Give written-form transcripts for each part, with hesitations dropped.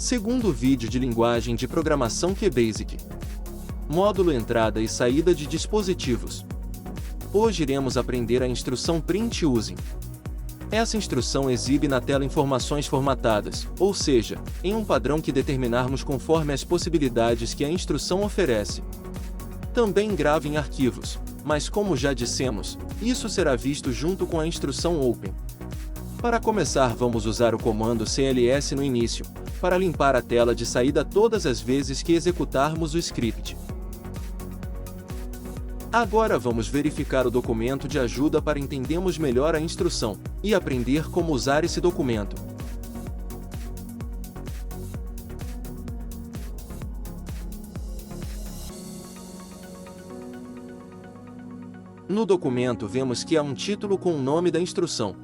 Segundo vídeo de linguagem de programação QBasic. Módulo entrada e saída de dispositivos. Hoje iremos aprender a instrução Print Using. Essa instrução exibe na tela informações formatadas, ou seja, em um padrão que determinarmos conforme as possibilidades que a instrução oferece. Também grava em arquivos, mas como já dissemos, isso será visto junto com a instrução Open. Para começar, vamos usar o comando CLS no início, para limpar a tela de saída todas as vezes que executarmos o script. Agora vamos verificar o documento de ajuda para entendermos melhor a instrução e aprender como usar esse documento. No documento vemos que há um título com o nome da instrução,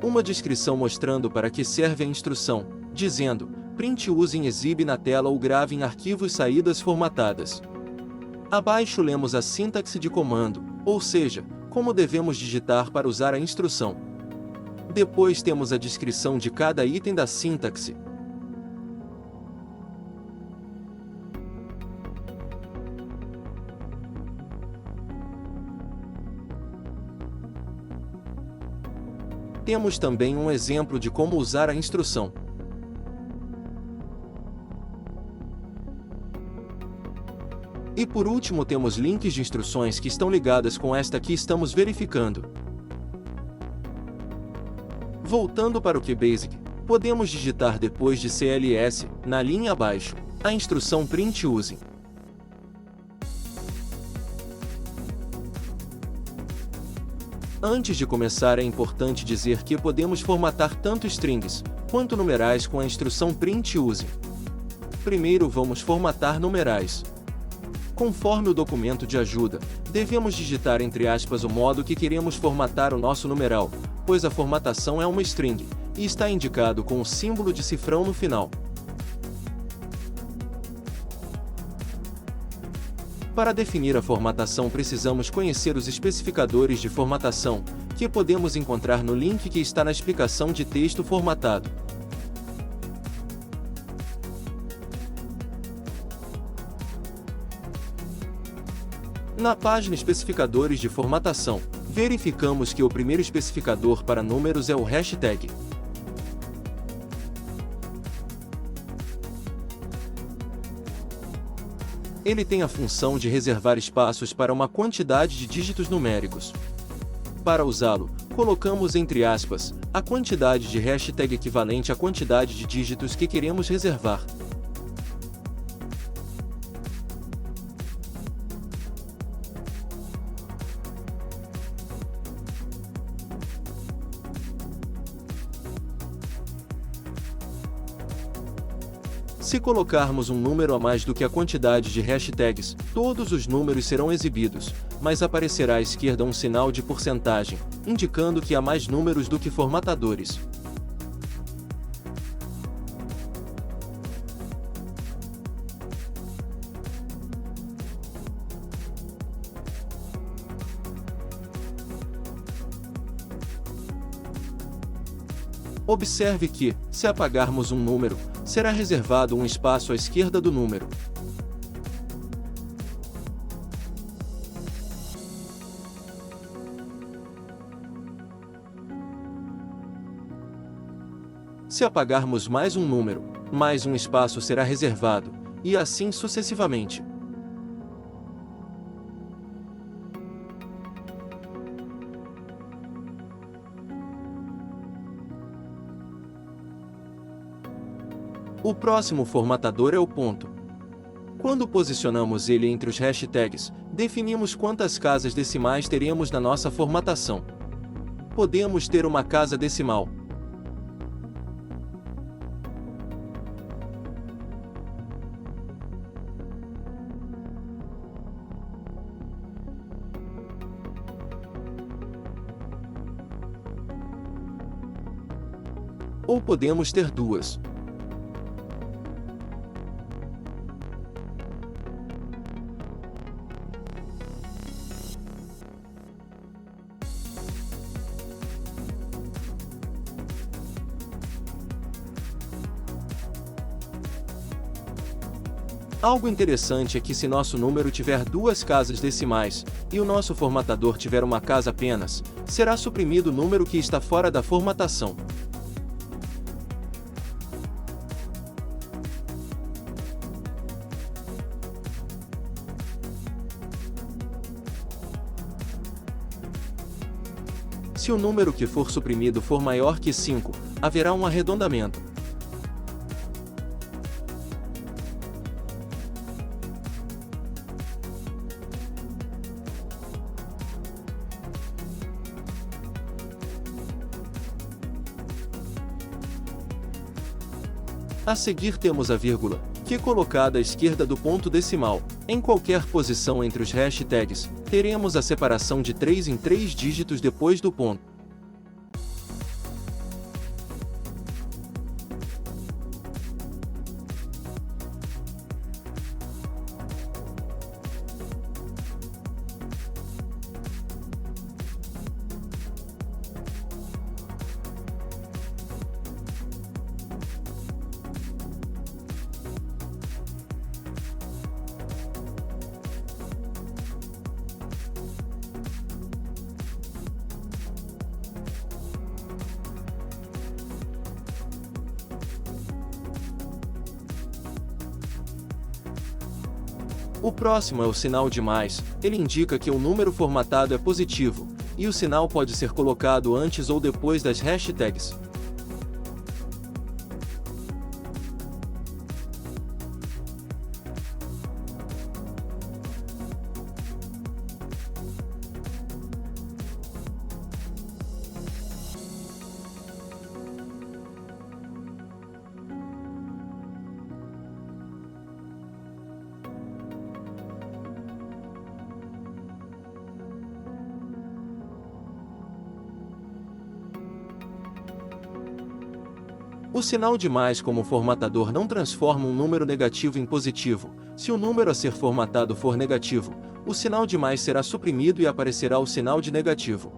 uma descrição mostrando para que serve a instrução, dizendo, Print Using exibe na tela ou grave em arquivos saídas formatadas. Abaixo lemos a sintaxe de comando, ou seja, como devemos digitar para usar a instrução. Depois temos a descrição de cada item da sintaxe. Temos também um exemplo de como usar a instrução. E por último temos links de instruções que estão ligadas com esta que estamos verificando. Voltando para o QBasic, podemos digitar depois de CLS, na linha abaixo, a instrução Print Using. Antes de começar é importante dizer que podemos formatar tanto strings, quanto numerais com a instrução Print Using. Primeiro vamos formatar numerais. Conforme o documento de ajuda, devemos digitar entre aspas o modo que queremos formatar o nosso numeral, pois a formatação é uma string, e está indicado com o símbolo de cifrão no final. Para definir a formatação precisamos conhecer os especificadores de formatação, que podemos encontrar no link que está na explicação de texto formatado. Na página Especificadores de formatação, verificamos que o primeiro especificador para números é o hashtag. Ele tem a função de reservar espaços para uma quantidade de dígitos numéricos. Para usá-lo, colocamos entre aspas a quantidade de hashtag equivalente à quantidade de dígitos que queremos reservar. Se colocarmos um número a mais do que a quantidade de hashtags, todos os números serão exibidos, mas aparecerá à esquerda um sinal de porcentagem, indicando que há mais números do que formatadores. Observe que, se apagarmos um número, será reservado um espaço à esquerda do número. Se apagarmos mais um número, mais um espaço será reservado, e assim sucessivamente. O próximo formatador é o ponto. Quando posicionamos ele entre os hashtags, definimos quantas casas decimais teremos na nossa formatação. Podemos ter uma casa decimal. Ou podemos ter duas. Algo interessante é que se nosso número tiver duas casas decimais, e o nosso formatador tiver uma casa apenas, será suprimido o número que está fora da formatação. Se o número que for suprimido for maior que 5, haverá um arredondamento. A seguir temos a vírgula, que é colocada à esquerda do ponto decimal. Em qualquer posição entre os hashtags, teremos a separação de 3 em 3 dígitos depois do ponto. O próximo é o sinal de mais. Ele indica que o número formatado é positivo, e o sinal pode ser colocado antes ou depois das hashtags. O sinal de mais como formatador não transforma um número negativo em positivo. Se o número a ser formatado for negativo, o sinal de mais será suprimido e aparecerá o sinal de negativo.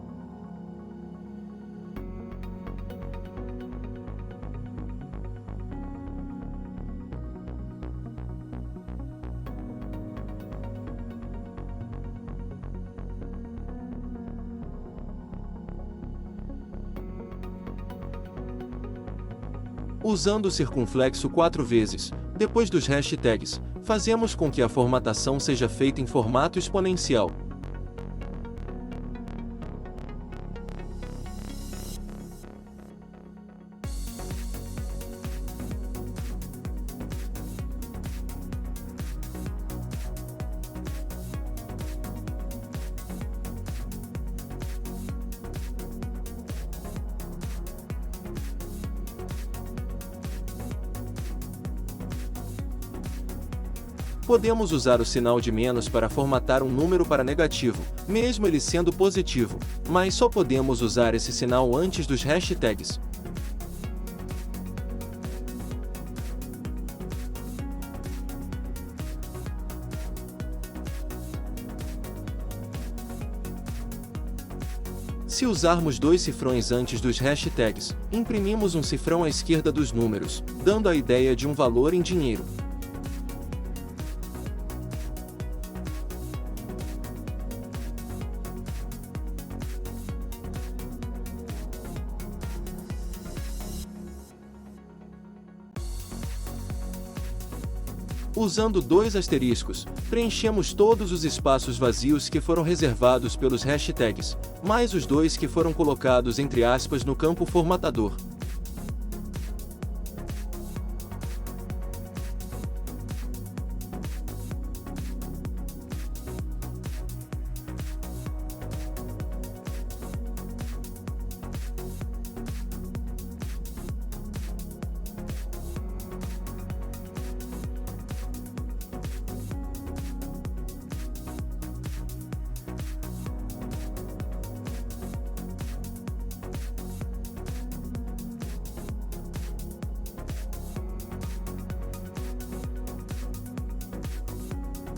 Usando o circunflexo 4 vezes, depois dos hashtags, fazemos com que a formatação seja feita em formato exponencial. Podemos usar o sinal de menos para formatar um número para negativo, mesmo ele sendo positivo, mas só podemos usar esse sinal antes dos hashtags. Se usarmos 2 cifrões antes dos hashtags, imprimimos um cifrão à esquerda dos números, dando a ideia de um valor em dinheiro. Usando 2 asteriscos, preenchemos todos os espaços vazios que foram reservados pelos hashtags, mais os 2 que foram colocados entre aspas no campo formatador.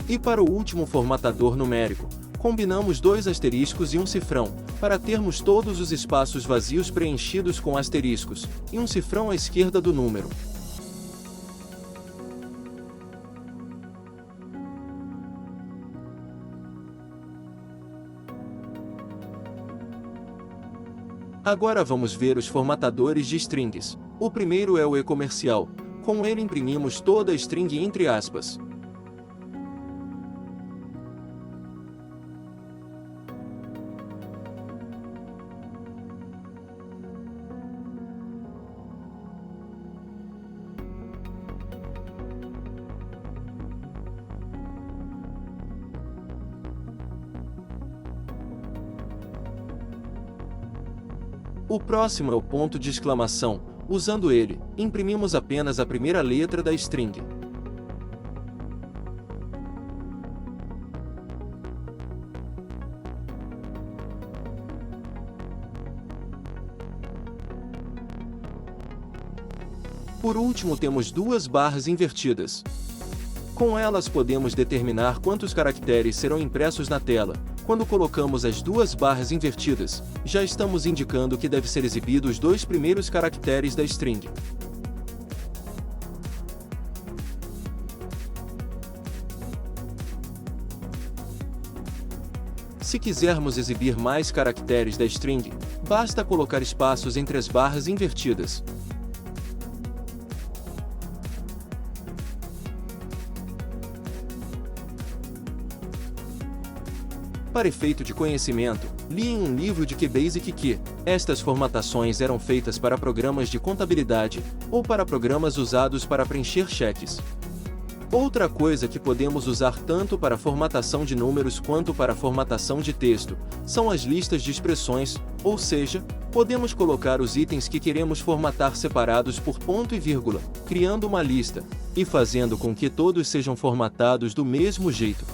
E para o último formatador numérico, combinamos 2 asteriscos e um cifrão, para termos todos os espaços vazios preenchidos com asteriscos, e um cifrão à esquerda do número. Agora vamos ver os formatadores de strings. O primeiro é o e-comercial. Com ele imprimimos toda a string entre aspas. O próximo é o ponto de exclamação. Usando ele, imprimimos apenas a primeira letra da string. Por último, temos duas barras invertidas. Com elas podemos determinar quantos caracteres serão impressos na tela. Quando colocamos as duas barras invertidas, já estamos indicando que deve ser exibido os dois primeiros caracteres da string. Se quisermos exibir mais caracteres da string, basta colocar espaços entre as barras invertidas. Para efeito de conhecimento, li em um livro de QBasic que estas formatações eram feitas para programas de contabilidade ou para programas usados para preencher cheques. Outra coisa que podemos usar tanto para formatação de números quanto para formatação de texto são as listas de expressões, ou seja, podemos colocar os itens que queremos formatar separados por ponto e vírgula, criando uma lista e fazendo com que todos sejam formatados do mesmo jeito.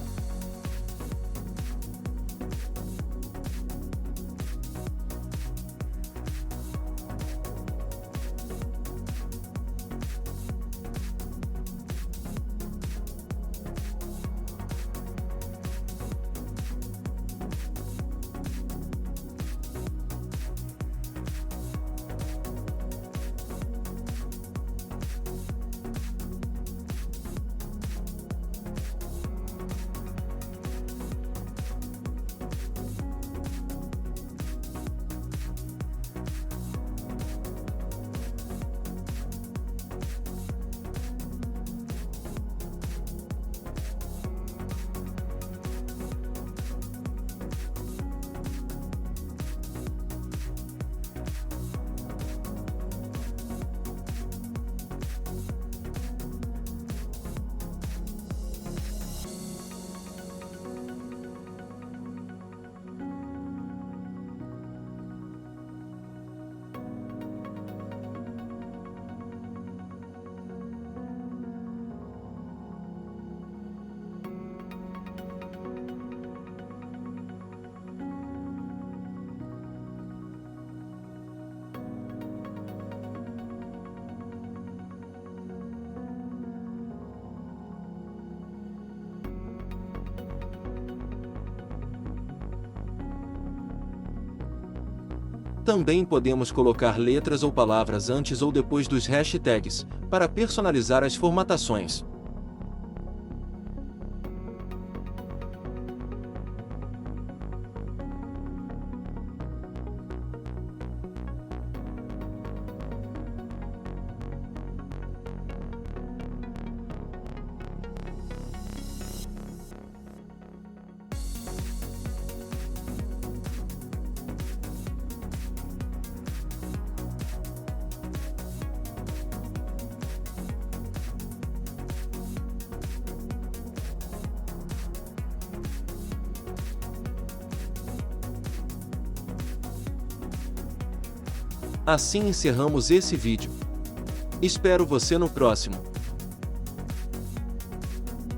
Também podemos colocar letras ou palavras antes ou depois dos hashtags, para personalizar as formatações. Assim encerramos esse vídeo. Espero você no próximo.